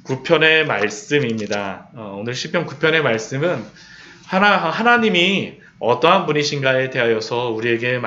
9편의 말씀입니다. 오늘 시편 9편의 말씀은 하나님이 어떠한 분이신가에 대하여서 우리에게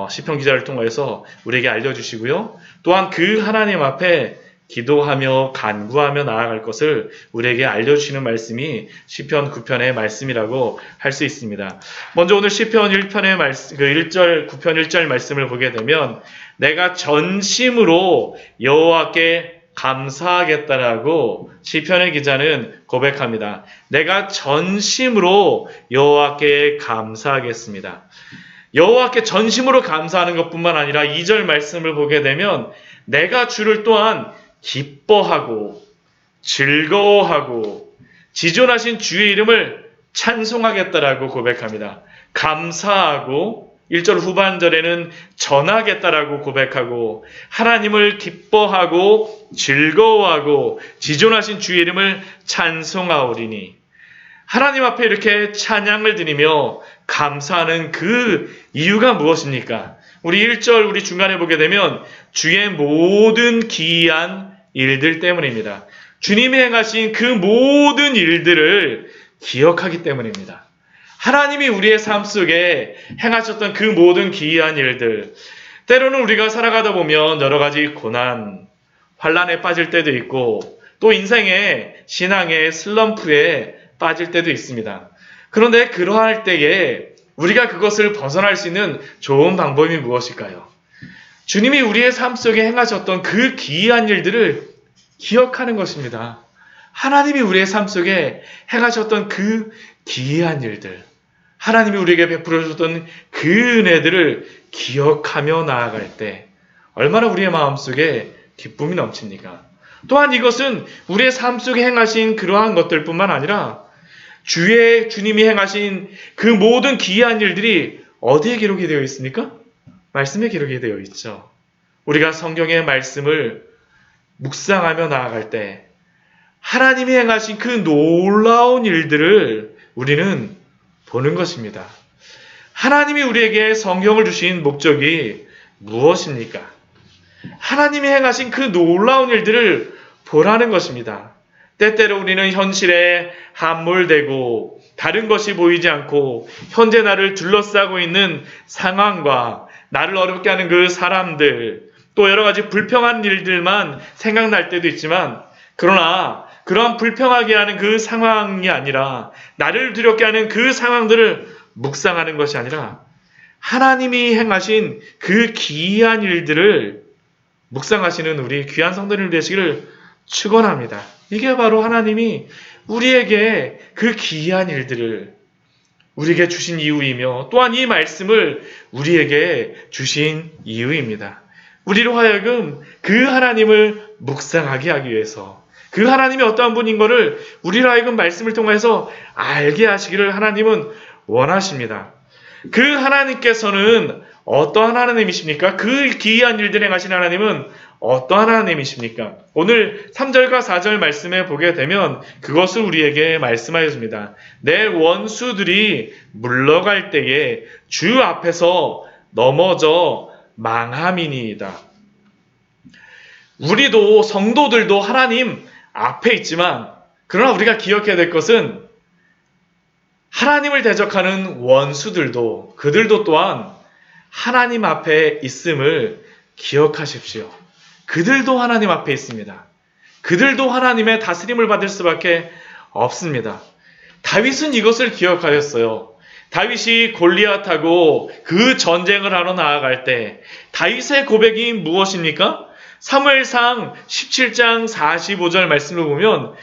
시편 기자를 통해서 우리에게 알려주시고요. 또한 그 하나님 앞에 기도하며 간구하며 나아갈 것을 우리에게 알려주시는 말씀이 시편 9편의 말씀이라고 할 수 있습니다. 먼저 오늘 시편 1편의 말씀, 9편 1절 말씀을 보게 되면 내가 전심으로 여호와께 감사하겠다라고 시편의 기자는 고백합니다. 내가 전심으로 여호와께 감사하겠습니다. 여호와께 전심으로 감사하는 것뿐만 아니라 2절 말씀을 보게 되면 내가 주를 또한 기뻐하고 즐거워하고 지존하신 주의 이름을 찬송하겠다라고 고백합니다. 감사하고 1절 후반절에는 전하겠다라고 고백하고 하나님을 기뻐하고 즐거워하고 지존하신 주의 이름을 찬송하오리니 하나님 앞에 이렇게 찬양을 드리며 감사하는 그 이유가 무엇입니까? 우리 1절 우리 중간에 보게 되면 주의 모든 기이한 일들 때문입니다. 주님이 행하신 그 모든 일들을 기억하기 때문입니다. 하나님이 우리의 삶 속에 행하셨던 그 모든 기이한 일들, 때로는 우리가 살아가다 보면 여러 가지 고난, 환난에 빠질 때도 있고 또 인생의 신앙의 슬럼프에 빠질 때도 있습니다. 그런데 그러할 때에 우리가 그것을 벗어날 수 있는 좋은 방법이 무엇일까요? 주님이 우리의 삶 속에 행하셨던 그 기이한 일들을 기억하는 것입니다. 하나님이 우리의 삶 속에 행하셨던 그 기이한 일들, 하나님이 우리에게 베풀어 주셨던 그 은혜들을 기억하며 나아갈 때 얼마나 우리의 마음속에 기쁨이 넘칩니까? 또한 이것은 우리의 삶 속에 행하신 그러한 것들뿐만 아니라 주님이 행하신 그 모든 기이한 일들이 어디에 기록이 되어 있습니까? 말씀에 기록이 되어 있죠. 우리가 성경의 말씀을 묵상하며 나아갈 때 하나님이 행하신 그 놀라운 일들을 우리는 보는 것입니다. 하나님이 우리에게 성경을 주신 목적이 무엇입니까? 하나님이 행하신 그 놀라운 일들을 보라는 것입니다. 때때로 우리는 현실에 함몰되고 다른 것이 보이지 않고 현재 나를 둘러싸고 있는 상황과 나를 어렵게 하는 그 사람들, 또 여러 가지 불평한 일들만 생각날 때도 있지만 그러나 그러한 불평하게 하는 그 상황이 아니라 나를 두렵게 하는 그 상황들을 묵상하는 것이 아니라 하나님이 행하신 그 기이한 일들을 묵상하시는 우리 귀한 성도님 되시기를 축원합니다. 이게 바로 하나님이 우리에게 그 기이한 일들을 우리에게 주신 이유이며 또한 이 말씀을 우리에게 주신 이유입니다. 우리로 하여금 그 하나님을 묵상하게 하기 위해서 그 하나님이 어떠한 분인 것을 우리로 하여금 말씀을 통해서 알게 하시기를 하나님은 원하십니다. 그 하나님께서는 어떠한 하나님이십니까? 그 기이한 일들을 행하신 하나님은 어떠한 하나님이십니까? 오늘 3절과 4절 말씀에 보게 되면 그것을 우리에게 말씀하여 줍니다. 내 원수들이 물러갈 때에 주 앞에서 넘어져 망함이니이다. 우리도 성도들도 하나님 앞에 있지만 그러나 우리가 기억해야 될 것은 하나님을 대적하는 원수들도 그들도 또한 하나님 앞에 있음을 기억하십시오. 그들도 하나님 앞에 있습니다. 그들도 하나님의 다스림을 받을 수밖에 없습니다. 다윗은 이것을 기억하였어요. 다윗이 골리앗하고 그 전쟁을 하러 나아갈 때 다윗의 고백이 무엇입니까? 사무엘상 17장 45절 말씀을 보면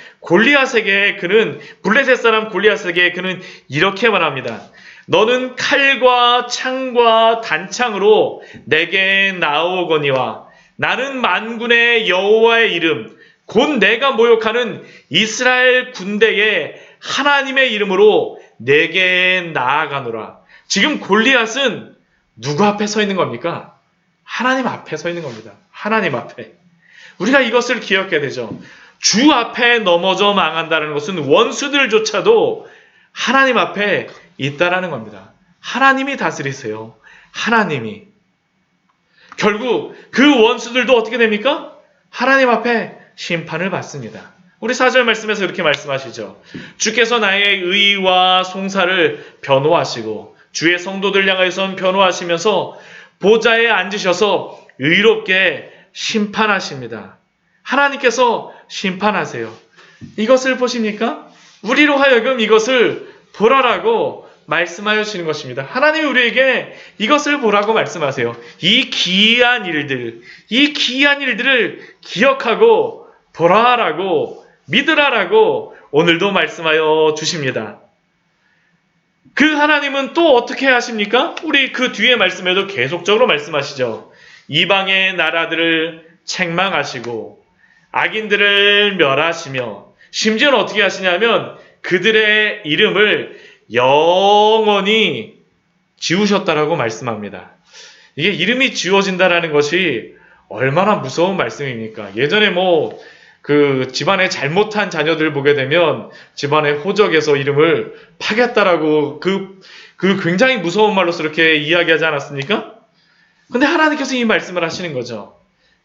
블레셋 사람 골리앗에게 그는 이렇게 말합니다. 너는 칼과 창과 단창으로 내게 나오거니와 나는 만군의 여호와의 이름 곧 내가 모욕하는 이스라엘 군대의 하나님의 이름으로 내게 나아가노라. 지금 골리앗은 누구 앞에 서 있는 겁니까? 하나님 앞에 서 있는 겁니다. 하나님 앞에. 우리가 이것을 기억해야 되죠. 주 앞에 넘어져 망한다는 것은 원수들조차도 하나님 앞에 있다라는 겁니다. 하나님이 다스리세요. 하나님이. 결국 그 원수들도 어떻게 됩니까? 하나님 앞에 심판을 받습니다. 우리 4절 말씀에서 이렇게 말씀하시죠. 주께서 나의 의와 송사를 변호하시고 주의 성도들 향하여선 변호하시면서 보좌에 앉으셔서 의롭게 심판하십니다. 하나님께서 심판하세요. 이것을 보십니까? 우리로 하여금 이것을 보라라고 말씀하여 주시는 것입니다. 하나님이 우리에게 이것을 보라고 말씀하세요. 이 기이한 일들을 기억하고 보라라고 믿으라라고 오늘도 말씀하여 주십니다. 그 하나님은 또 어떻게 하십니까? 우리 그 뒤에 말씀에도 계속적으로 말씀하시죠. 이방의 나라들을 책망하시고 악인들을 멸하시며 심지어는 어떻게 하시냐면 그들의 이름을 영원히 지우셨다라고 말씀합니다. 이게 이름이 지워진다라는 것이 얼마나 무서운 말씀입니까? 예전에 그 집안에 잘못한 자녀들 보게 되면 집안의 호적에서 이름을 파겠다라고 그 굉장히 무서운 말로서 이렇게 이야기하지 않았습니까? 근데 하나님께서 이 말씀을 하시는 거죠.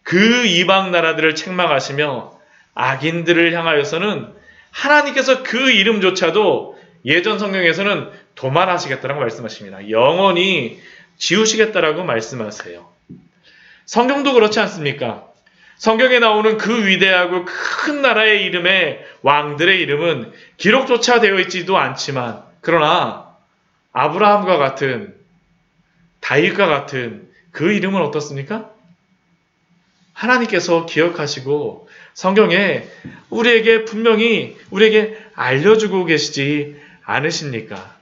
그 이방 나라들을 책망하시며 악인들을 향하여서는 하나님께서 그 이름조차도 예전 성경에서는 도말하시겠다라고 말씀하십니다. 영원히 지우시겠다라고 말씀하세요. 성경도 그렇지 않습니까? 성경에 나오는 그 위대하고 큰 나라의 이름에 왕들의 이름은 기록조차 되어 있지도 않지만 그러나 아브라함과 같은 다윗과 같은 그 이름은 어떻습니까? 하나님께서 기억하시고 성경에 분명히 우리에게 알려주고 계시지 않으십니까?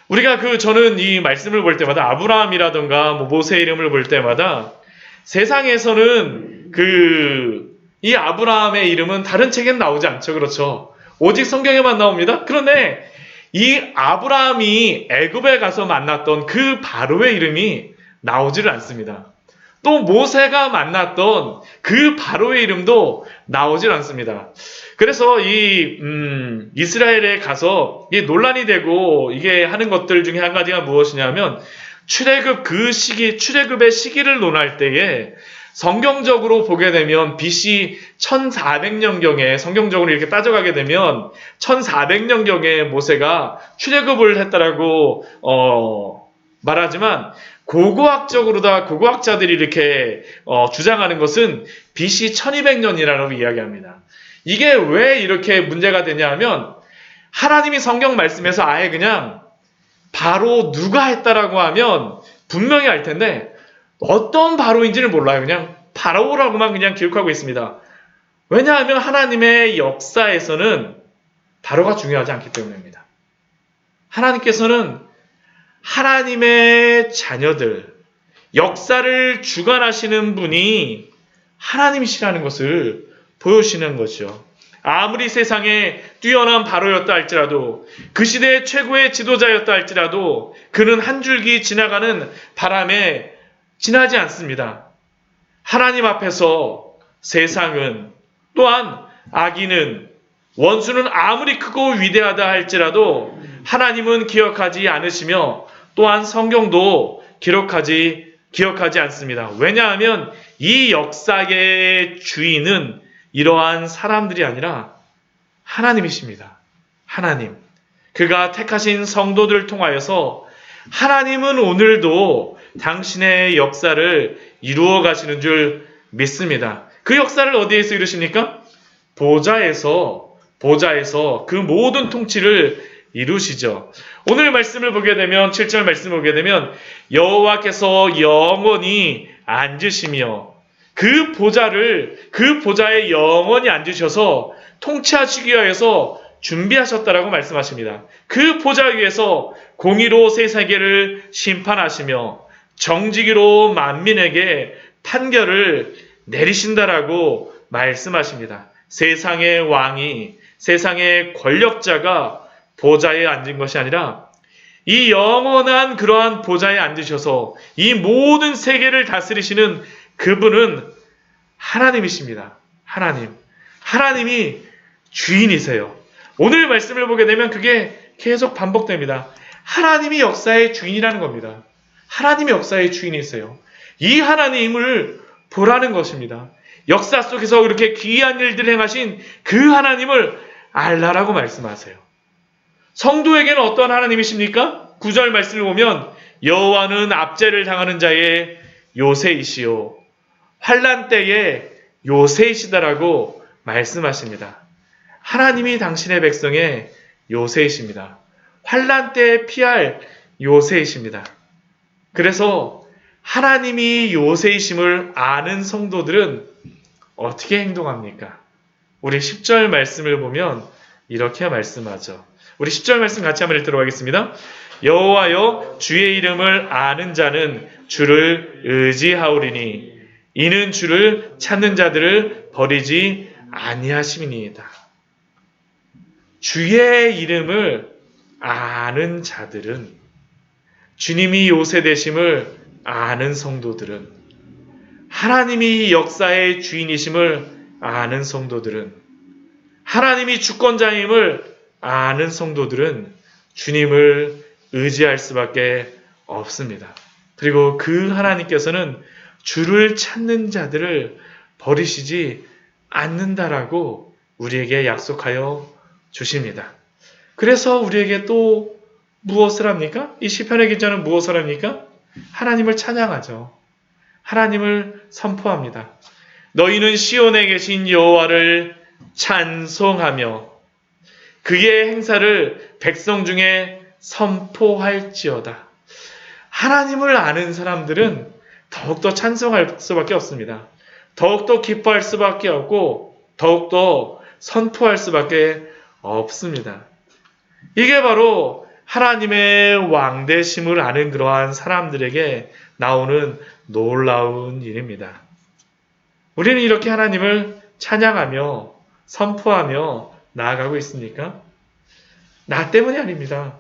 우리가 저는 이 말씀을 볼 때마다 아브라함이라든가 모세 이름을 볼 때마다 세상에서는 이 아브라함의 이름은 다른 책엔 나오지 않죠. 그렇죠? 오직 성경에만 나옵니다. 그런데 이 아브라함이 애굽에 가서 만났던 그 바로의 이름이 나오지를 않습니다. 또 모세가 만났던 그 바로의 이름도 나오질 않습니다. 그래서 이스라엘에 가서 이게 논란이 되고 이게 하는 것들 중에 한 가지가 무엇이냐면 출애굽의 시기를 논할 때에 성경적으로 보게 되면 BC 1400년경에 성경적으로 이렇게 따져가게 되면 1400년경에 모세가 출애굽을 했다라고 말하지만 고고학자들이 이렇게 주장하는 것은 BC 1200년이라고 이야기합니다. 이게 왜 이렇게 문제가 되냐 하면 하나님이 성경 말씀에서 아예 그냥 바로 누가 했다라고 하면 분명히 알 텐데 어떤 바로인지는 몰라요. 그냥 바로라고만 그냥 기록하고 있습니다. 왜냐하면 하나님의 역사에서는 바로가 중요하지 않기 때문입니다. 하나님께서는 하나님의 자녀들, 역사를 주관하시는 분이 하나님이시라는 것을 보여주시는 것이죠. 아무리 세상에 뛰어난 바로였다 할지라도 그 시대의 최고의 지도자였다 할지라도 그는 한 줄기 지나가는 바람에 지나지 않습니다. 하나님 앞에서 세상은 또한 악인은 원수는 아무리 크고 위대하다 할지라도 하나님은 기억하지 않으시며 또한 성경도 기억하지 않습니다. 왜냐하면 이 역사의 주인은 이러한 사람들이 아니라 하나님이십니다. 하나님. 그가 택하신 성도들을 통하여서 하나님은 오늘도 당신의 역사를 이루어 가시는 줄 믿습니다. 그 역사를 어디에서 이루십니까? 보좌에서 그 모든 통치를 이루시죠. 오늘 말씀을 보게 되면 7절 말씀을 보게 되면 여호와께서 영원히 앉으시며 그 보좌에 영원히 앉으셔서 통치하시기 위해서 준비하셨다라고 말씀하십니다. 그 보좌 위에서 공의로 새 세계를 심판하시며 정직으로 만민에게 판결을 내리신다라고 말씀하십니다. 세상의 왕이, 세상의 권력자가 보좌에 앉은 것이 아니라 이 영원한 그러한 보좌에 앉으셔서 이 모든 세계를 다스리시는 그분은 하나님이십니다. 하나님이 주인이세요. 오늘 말씀을 보게 되면 그게 계속 반복됩니다. 하나님이 역사의 주인이라는 겁니다. 하나님이 역사의 주인이세요. 이 하나님을 보라는 것입니다. 역사 속에서 그렇게 귀한 일들을 행하신 그 하나님을 알라라고 말씀하세요. 성도에게는 어떠한 하나님이십니까? 9절 말씀을 보면 여호와는 압제를 당하는 자의 요새이시요 환난 때의 요새이시다라고 말씀하십니다. 하나님이 당신의 백성의 요새이십니다. 환난 때에 피할 요새이십니다. 그래서 하나님이 요새이심을 아는 성도들은 어떻게 행동합니까? 우리 10절 말씀을 보면 이렇게 말씀하죠. 우리 10절 말씀 같이 한번 읽도록 하겠습니다. 여호와여 주의 이름을 아는 자는 주를 의지하오리니 이는 주를 찾는 자들을 버리지 아니하심이니이다. 주의 이름을 아는 자들은, 주님이 요새 되심을 아는 성도들은, 하나님이 역사의 주인이심을 아는 성도들은, 하나님이 주권자임을 아는 성도들은 주님을 의지할 수밖에 없습니다. 그리고 그 하나님께서는 주를 찾는 자들을 버리시지 않는다라고 우리에게 약속하여 주십니다. 그래서 우리에게 또 무엇을 합니까? 이 시편의 기자는 무엇을 합니까? 하나님을 찬양하죠. 하나님을 선포합니다. 너희는 시온에 계신 여호와를 찬송하며 그의 행사를 백성 중에 선포할지어다. 하나님을 아는 사람들은 더욱더 찬송할 수밖에 없습니다. 더욱더 기뻐할 수밖에 없고 더욱더 선포할 수밖에 없습니다. 이게 바로 하나님의 왕되심을 아는 그러한 사람들에게 나오는 놀라운 일입니다. 우리는 이렇게 하나님을 찬양하며 선포하며 나아가고 있습니까? 나 때문이 아닙니다.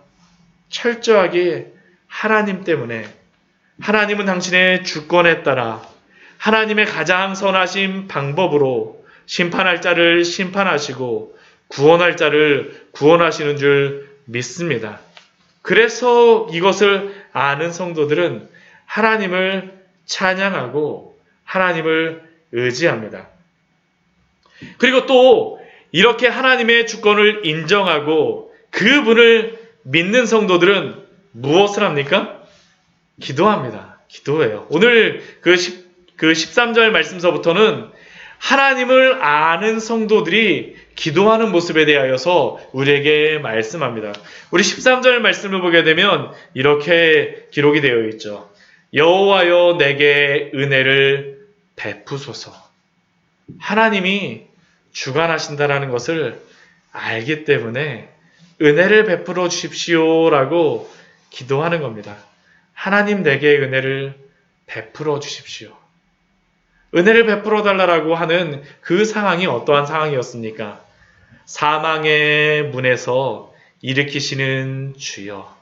철저하게 하나님 때문에, 하나님은 당신의 주권에 따라 하나님의 가장 선하신 방법으로 심판할 자를 심판하시고 구원할 자를 구원하시는 줄 믿습니다. 그래서 이것을 아는 성도들은 하나님을 찬양하고 하나님을 의지합니다. 그리고 또 이렇게 하나님의 주권을 인정하고 그분을 믿는 성도들은 무엇을 합니까? 기도합니다. 기도해요. 오늘 그 13절 말씀서부터는 하나님을 아는 성도들이 기도하는 모습에 대하여서 우리에게 말씀합니다. 우리 13절 말씀을 보게 되면 이렇게 기록이 되어 있죠. 여호와여 내게 은혜를 베푸소서. 하나님이 주관하신다라는 것을 알기 때문에 은혜를 베풀어 주십시오라고 기도하는 겁니다. 하나님 내게 은혜를 베풀어 주십시오. 은혜를 베풀어 달라고 하는 그 상황이 어떠한 상황이었습니까? 사망의 문에서 일으키시는 주여,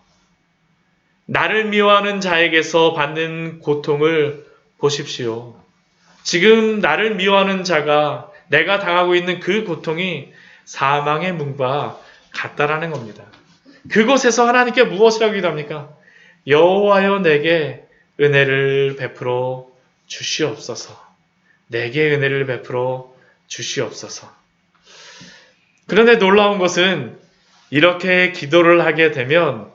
나를 미워하는 자에게서 받는 고통을 보십시오. 지금 나를 미워하는 자가 내가 당하고 있는 그 고통이 사망의 문과 같다라는 겁니다. 그곳에서 하나님께 무엇이라고 기도합니까? 여호와여 내게 은혜를 베풀어 주시옵소서. 내게 은혜를 베풀어 주시옵소서. 그런데 놀라운 것은 이렇게 기도를 하게 되면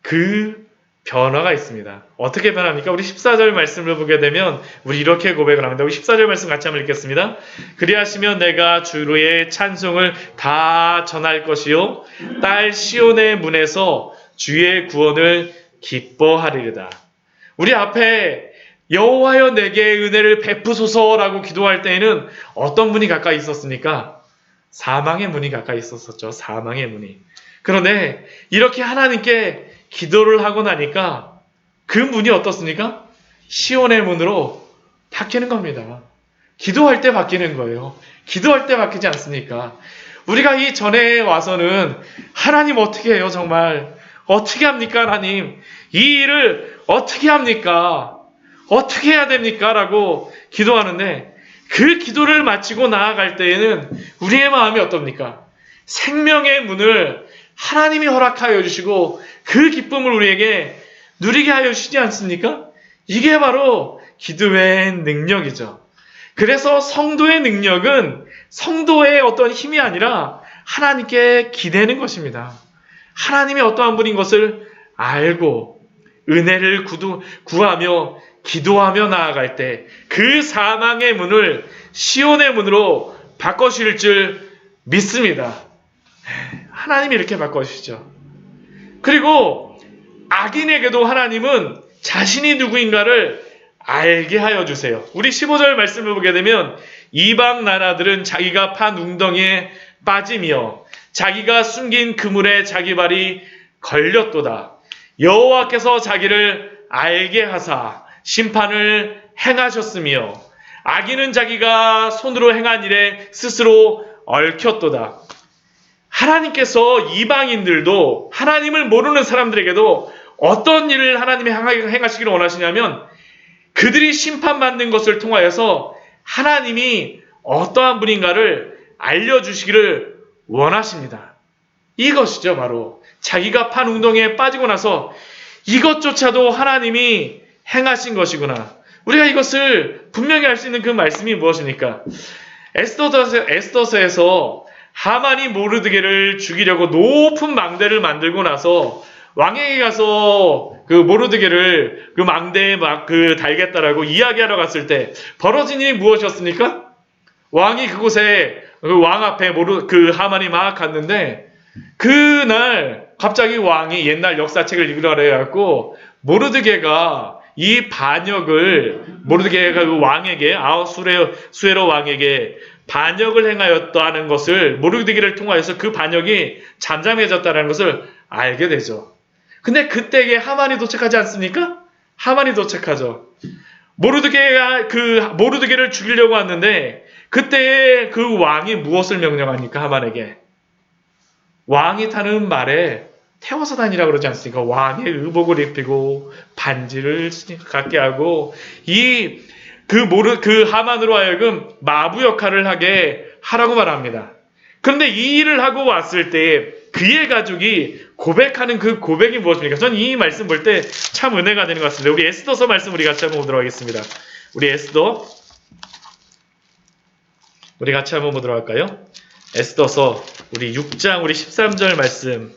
그 변화가 있습니다. 어떻게 변합니까? 우리 14절 말씀을 보게 되면 우리 이렇게 고백을 합니다. 우리 14절 말씀 같이 한번 읽겠습니다. 그리하시면 내가 주의 찬송을 다 전할 것이요 딸 시온의 문에서 주의 구원을 기뻐하리로다. 우리 앞에 여호와여 내게 은혜를 베푸소서라고 기도할 때에는 어떤 문이 가까이 있었습니까? 사망의 문이 가까이 있었었죠. 사망의 문이. 그런데 이렇게 하나님께 기도를 하고 나니까 그 문이 어떻습니까? 시온의 문으로 바뀌는 겁니다. 기도할 때 바뀌는 거예요. 기도할 때 바뀌지 않습니까? 우리가 이 전에 와서는 하나님 어떻게 해요? 정말 어떻게 합니까? 하나님 이 일을 어떻게 합니까? 어떻게 해야 됩니까? 라고 기도하는데 그 기도를 마치고 나아갈 때에는 우리의 마음이 어떻습니까? 생명의 문을 하나님이 허락하여 주시고 그 기쁨을 우리에게 누리게 하여 주시지 않습니까? 이게 바로 기도의 능력이죠. 그래서 성도의 능력은 성도의 어떤 힘이 아니라 하나님께 기대는 것입니다. 하나님이 어떠한 분인 것을 알고 은혜를 구하며 기도하며 나아갈 때 그 사망의 문을 시온의 문으로 바꿔주실 줄 믿습니다. 하나님이 이렇게 바꿔주시죠. 그리고 악인에게도 하나님은 자신이 누구인가를 알게 하여 주세요. 우리 15절 말씀을 보게 되면 이방 나라들은 자기가 판 웅덩이에 빠지며 자기가 숨긴 그물에 자기 발이 걸렸도다. 여호와께서 자기를 알게 하사 심판을 행하셨으며 악인은 자기가 손으로 행한 일에 스스로 얽혔도다. 하나님께서 이방인들도 하나님을 모르는 사람들에게도 어떤 일을 하나님이 행하시기를 원하시냐면 그들이 심판받는 것을 통하여서 하나님이 어떠한 분인가를 알려주시기를 원하십니다. 이것이죠. 바로 자기가 판 웅덩이에 빠지고 나서 이것조차도 하나님이 행하신 것이구나. 우리가 이것을 분명히 알 수 있는 그 말씀이 무엇입니까? 에스더서에서 하만이 모르드게를 죽이려고 높은 망대를 만들고 나서 왕에게 가서 그 모르드게를 그 망대에 막 달겠다라고 이야기하러 갔을 때 벌어진 일이 무엇이었습니까? 왕이 그곳에 그 왕 앞에 그 하만이 막 갔는데 그날 갑자기 왕이 옛날 역사책을 읽으라 해갖고 모르드게가 이 반역을 모르드게가 그 왕에게 아수에로 왕에게 반역을 행하였다는 것을 모르드게를 통하여서 그 반역이 잠잠해졌다는 것을 알게 되죠. 근데 그때에 하만이 도착하지 않습니까? 하만이 도착하죠. 모르드게가 모르드게를 죽이려고 왔는데 그때에 그 왕이 무엇을 명령합니까? 하만에게 왕이 타는 말에 태워서 다니라고 그러지 않습니까? 왕의 의복을 입히고 반지를 갖게 하고 그 하만으로 하여금 마부 역할을 하게 하라고 말합니다. 그런데 이 일을 하고 왔을 때 그의 가족이 고백하는 그 고백이 무엇입니까? 저는 이 말씀 볼 때 참 은혜가 되는 것 같습니다. 우리 에스더서 말씀 우리 같이 한번 보도록 하겠습니다. 우리 에스더 우리 같이 한번 보도록 할까요? 에스더서 우리 6장 우리 13절 말씀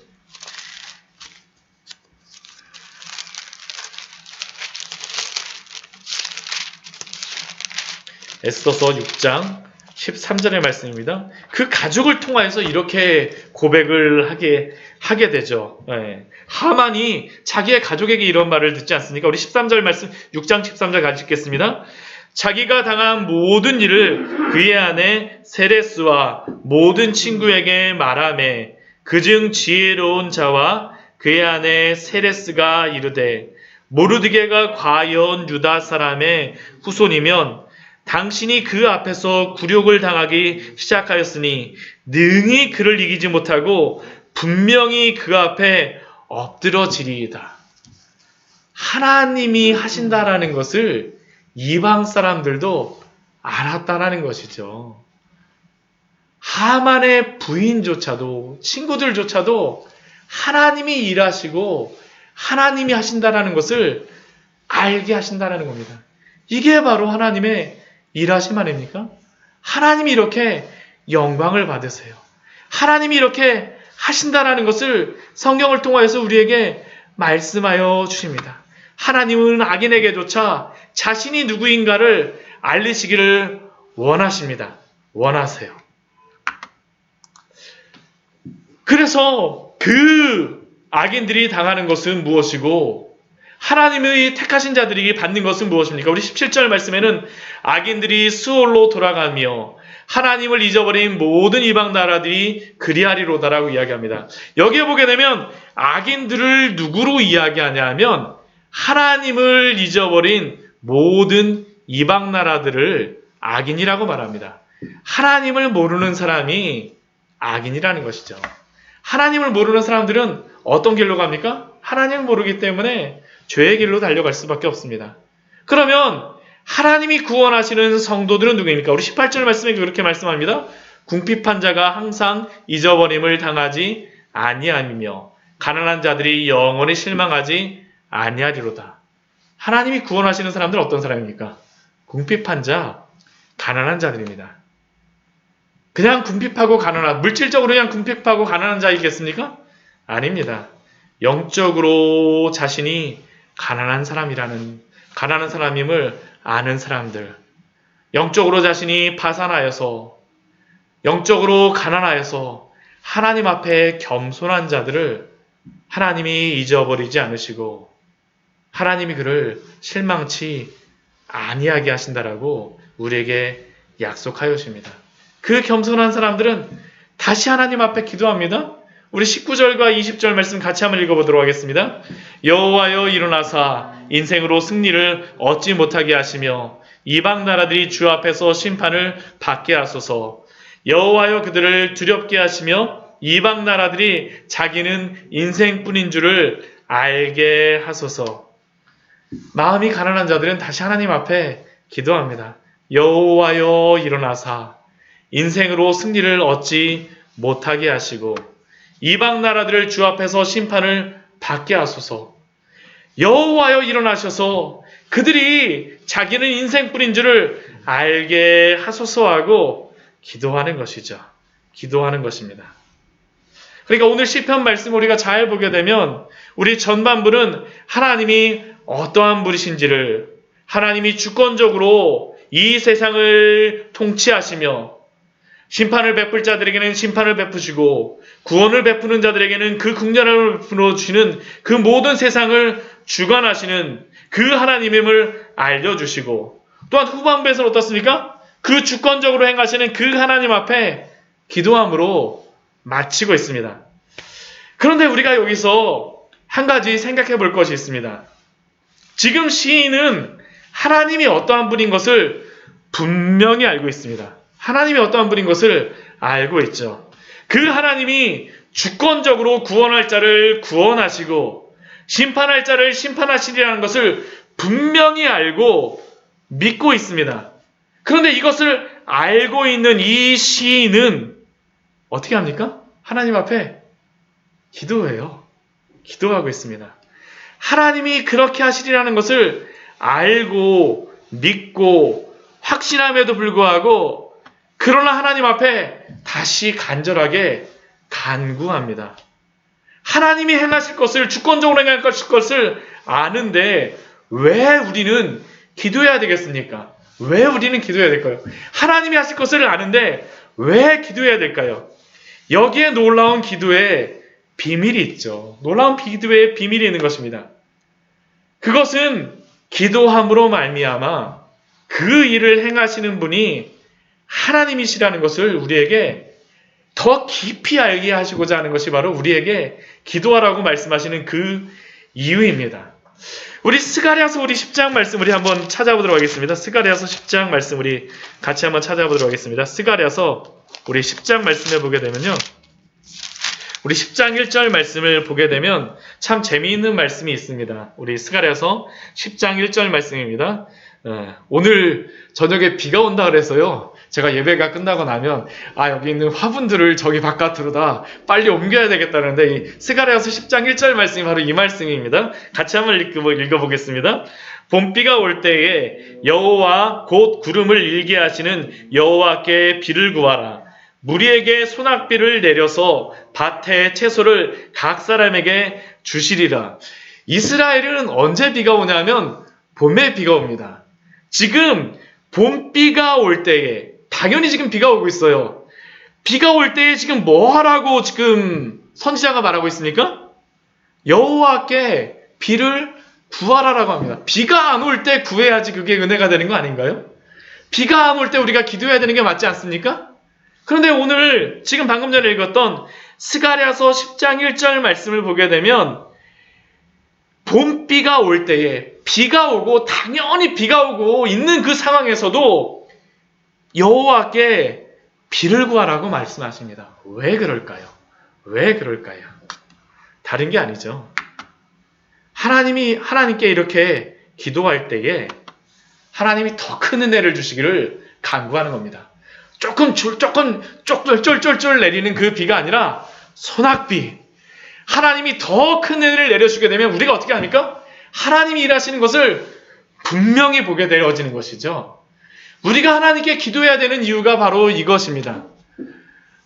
에스더서 6장 13절의 말씀입니다. 그 가족을 통하여서 이렇게 고백을 하게 되죠. 네. 하만이 자기의 가족에게 이런 말을 듣지 않습니까? 우리 13절 말씀 6장 13절 같이 읽겠습니다. 자기가 당한 모든 일을 그의 아내 세레스와 모든 친구에게 말하매 그중 지혜로운 자와 그의 아내 세레스가 이르되 모르드게가 과연 유다 사람의 후손이면 당신이 그 앞에서 굴욕을 당하기 시작하였으니 능히 그를 이기지 못하고 분명히 그 앞에 엎드러지리이다. 하나님이 하신다라는 것을 이방 사람들도 알았다라는 것이죠. 하만의 부인조차도 친구들조차도 하나님이 일하시고 하나님이 하신다라는 것을 알게 하신다라는 겁니다. 이게 바로 하나님의 일하심 아닙니까? 하나님이 이렇게 영광을 받으세요. 하나님이 이렇게 하신다라는 것을 성경을 통하여서 우리에게 말씀하여 주십니다. 하나님은 악인에게조차 자신이 누구인가를 알리시기를 원하십니다. 원하세요. 그래서 그 악인들이 당하는 것은 무엇이고 하나님의 택하신 자들이 받는 것은 무엇입니까? 우리 17절 말씀에는 악인들이 수올로 돌아가며 하나님을 잊어버린 모든 이방 나라들이 그리하리로다라고 이야기합니다. 여기에 보게 되면 악인들을 누구로 이야기하냐 하면 하나님을 잊어버린 모든 이방 나라들을 악인이라고 말합니다. 하나님을 모르는 사람이 악인이라는 것이죠. 하나님을 모르는 사람들은 어떤 길로 갑니까? 하나님을 모르기 때문에 죄의 길로 달려갈 수밖에 없습니다. 그러면 하나님이 구원하시는 성도들은 누구입니까? 우리 18절 말씀에 그렇게 말씀합니다. 궁핍한 자가 항상 잊어버림을 당하지 아니함이며 가난한 자들이 영원히 실망하지 아니하리로다. 하나님이 구원하시는 사람들은 어떤 사람입니까? 궁핍한 자, 가난한 자들입니다. 그냥 궁핍하고 가난한, 물질적으로 그냥 궁핍하고 가난한 자이겠습니까? 아닙니다. 영적으로 자신이 가난한 사람임을 아는 사람들, 영적으로 자신이 파산하여서, 영적으로 가난하여서 하나님 앞에 겸손한 자들을 하나님이 잊어버리지 않으시고 하나님이 그를 실망치 아니하게 하신다라고 우리에게 약속하였습니다. 그 겸손한 사람들은 다시 하나님 앞에 기도합니다. 우리 19절과 20절 말씀 같이 한번 읽어보도록 하겠습니다. 여호와여 일어나사 인생으로 승리를 얻지 못하게 하시며 이방 나라들이 주 앞에서 심판을 받게 하소서. 여호와여 그들을 두렵게 하시며 이방 나라들이 자기는 인생뿐인 줄을 알게 하소서. 마음이 가난한 자들은 다시 하나님 앞에 기도합니다. 여호와여 일어나사 인생으로 승리를 얻지 못하게 하시고 이방 나라들을 주 앞에서 심판을 받게 하소서. 여호와여 일어나셔서 그들이 자기는 인생뿐인 줄을 알게 하소서 하고 기도하는 것이죠. 기도하는 것입니다. 그러니까 오늘 시편 말씀 우리가 잘 보게 되면 우리 전반부는 하나님이 어떠한 분이신지를, 하나님이 주권적으로 이 세상을 통치하시며 심판을 베풀 자들에게는 심판을 베푸시고 구원을 베푸는 자들에게는 그 국련을 베풀어 주시는 그 모든 세상을 주관하시는 그 하나님임을 알려주시고, 또한 후반부에서는 어떻습니까? 그 주권적으로 행하시는 그 하나님 앞에 기도함으로 마치고 있습니다. 그런데 우리가 여기서 한 가지 생각해 볼 것이 있습니다. 지금 시인은 하나님이 어떠한 분인 것을 분명히 알고 있습니다. 하나님이 어떠한 분인 것을 알고 있죠. 그 하나님이 주권적으로 구원할 자를 구원하시고 심판할 자를 심판하시리라는 것을 분명히 알고 믿고 있습니다. 그런데 이것을 알고 있는 이 시인은 어떻게 합니까? 하나님 앞에 기도해요. 기도하고 있습니다. 하나님이 그렇게 하시리라는 것을 알고 믿고 확신함에도 불구하고 그러나 하나님 앞에 다시 간절하게 간구합니다. 하나님이 행하실 것을, 주권적으로 행하실 것을 아는데 왜 우리는 기도해야 되겠습니까? 왜 우리는 기도해야 될까요? 하나님이 하실 것을 아는데 왜 기도해야 될까요? 여기에 놀라운 기도의 비밀이 있죠. 놀라운 기도의 비밀이 있는 것입니다. 그것은 기도함으로 말미암아 그 일을 행하시는 분이 하나님이시라는 것을 우리에게 더 깊이 알게 하시고자 하는 것이 바로 우리에게 기도하라고 말씀하시는 그 이유입니다. 우리 스가랴서 우리 10장 말씀 우리 한번 찾아보도록 하겠습니다. 스가랴서 10장 말씀 우리 같이 한번 찾아보도록 하겠습니다. 스가랴서 우리 10장 말씀을 보게 되면요. 우리 10장 1절 말씀을 보게 되면 참 재미있는 말씀이 있습니다. 우리 스가랴서 10장 1절 말씀입니다. 오늘 저녁에 비가 온다 그래서요. 제가 예배가 끝나고 나면 여기 있는 화분들을 저기 바깥으로 다 빨리 옮겨야 되겠다는데 이 스가랴서 10장 1절 말씀이 바로 이 말씀입니다. 같이 한번 읽어보겠습니다. 봄비가 올 때에 여호와 곧 구름을 일게 하시는 여호와께 비를 구하라. 무리에게 소낙비를 내려서 밭의 채소를 각 사람에게 주시리라. 이스라엘은 언제 비가 오냐면 봄에 비가 옵니다. 지금 봄비가 올 때에 당연히 지금 비가 오고 있어요. 비가 올 때에 지금 뭐 하라고 지금 선지자가 말하고 있습니까? 여호와께 비를 구하라라고 합니다. 비가 안 올 때 구해야지 그게 은혜가 되는 거 아닌가요? 비가 안 올 때 우리가 기도해야 되는 게 맞지 않습니까? 그런데 오늘 지금 방금 전에 읽었던 스가랴서 10장 1절 말씀을 보게 되면 봄비가 올 때에 비가 오고 당연히 비가 오고 있는 그 상황에서도 여호와께 비를 구하라고 말씀하십니다. 왜 그럴까요? 왜 그럴까요? 다른 게 아니죠. 하나님께 이렇게 기도할 때에 하나님이 더 큰 은혜를 주시기를 간구하는 겁니다. 조금 쫄쫄쫄 내리는 그 비가 아니라 소낙비. 하나님이 더 큰 은혜를 내려주게 되면 우리가 어떻게 합니까? 하나님이 일하시는 것을 분명히 보게 되어지는 것이죠. 우리가 하나님께 기도해야 되는 이유가 바로 이것입니다.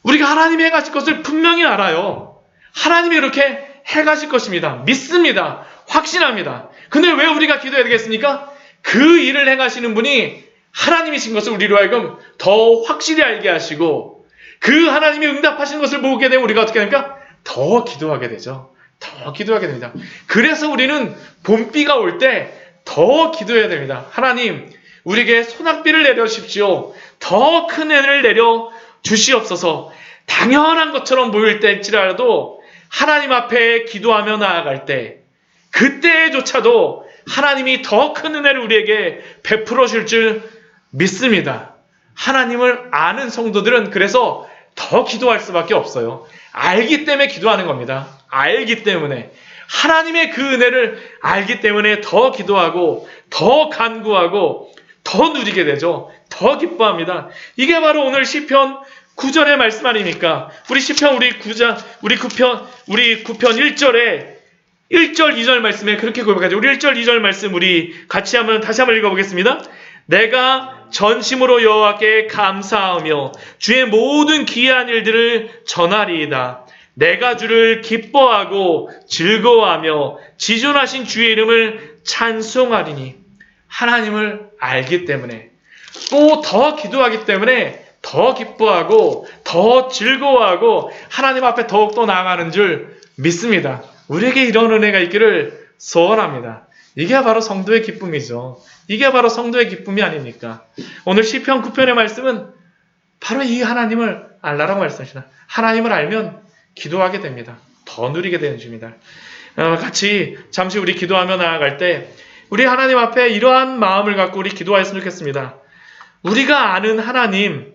우리가 하나님이 행하실 것을 분명히 알아요. 하나님이 이렇게 행하실 것입니다. 믿습니다. 확신합니다. 근데 왜 우리가 기도해야 되겠습니까? 그 일을 행하시는 분이 하나님이신 것을 우리로 하여금 더 확실히 알게 하시고, 그 하나님이 응답하시는 것을 보게 되면 우리가 어떻게 됩니까? 더 기도하게 되죠. 더 기도하게 됩니다. 그래서 우리는 봄비가 올 때 더 기도해야 됩니다. 하나님, 우리에게 소낙비를 내려주십시오. 더 큰 은혜를 내려 주시옵소서. 당연한 것처럼 보일 때일지라도 하나님 앞에 기도하며 나아갈 때, 그때조차도 하나님이 더 큰 은혜를 우리에게 베풀어 줄 줄 믿습니다. 하나님을 아는 성도들은 그래서 더 기도할 수밖에 없어요. 알기 때문에 기도하는 겁니다. 알기 때문에. 하나님의 그 은혜를 알기 때문에 더 기도하고, 더 간구하고, 더 누리게 되죠. 더 기뻐합니다. 이게 바로 오늘 시편 9절의 말씀 아닙니까? 우리 시편 우리 9편 1절에 1절 2절 말씀에 그렇게 고백하죠. 우리 1절 2절 말씀 우리 같이 다시 한번 읽어보겠습니다. 내가 전심으로 여호와께 감사하며 주의 모든 기이한 일들을 전하리이다. 내가 주를 기뻐하고 즐거워하며 지존하신 주의 이름을 찬송하리니. 하나님을 알기 때문에, 또 더 기도하기 때문에 더 기뻐하고 더 즐거워하고 하나님 앞에 더욱더 나아가는 줄 믿습니다. 우리에게 이런 은혜가 있기를 소원합니다. 이게 바로 성도의 기쁨이죠. 이게 바로 성도의 기쁨이 아닙니까? 오늘 시편 9편의 말씀은 바로 이 하나님을 알라라고 말씀하시나. 하나님을 알면 기도하게 됩니다. 더 누리게 되는 줄입니다. 같이 잠시 우리 기도하며 나아갈 때 우리 하나님 앞에 이러한 마음을 갖고 우리 기도하였으면 좋겠습니다. 우리가 아는 하나님,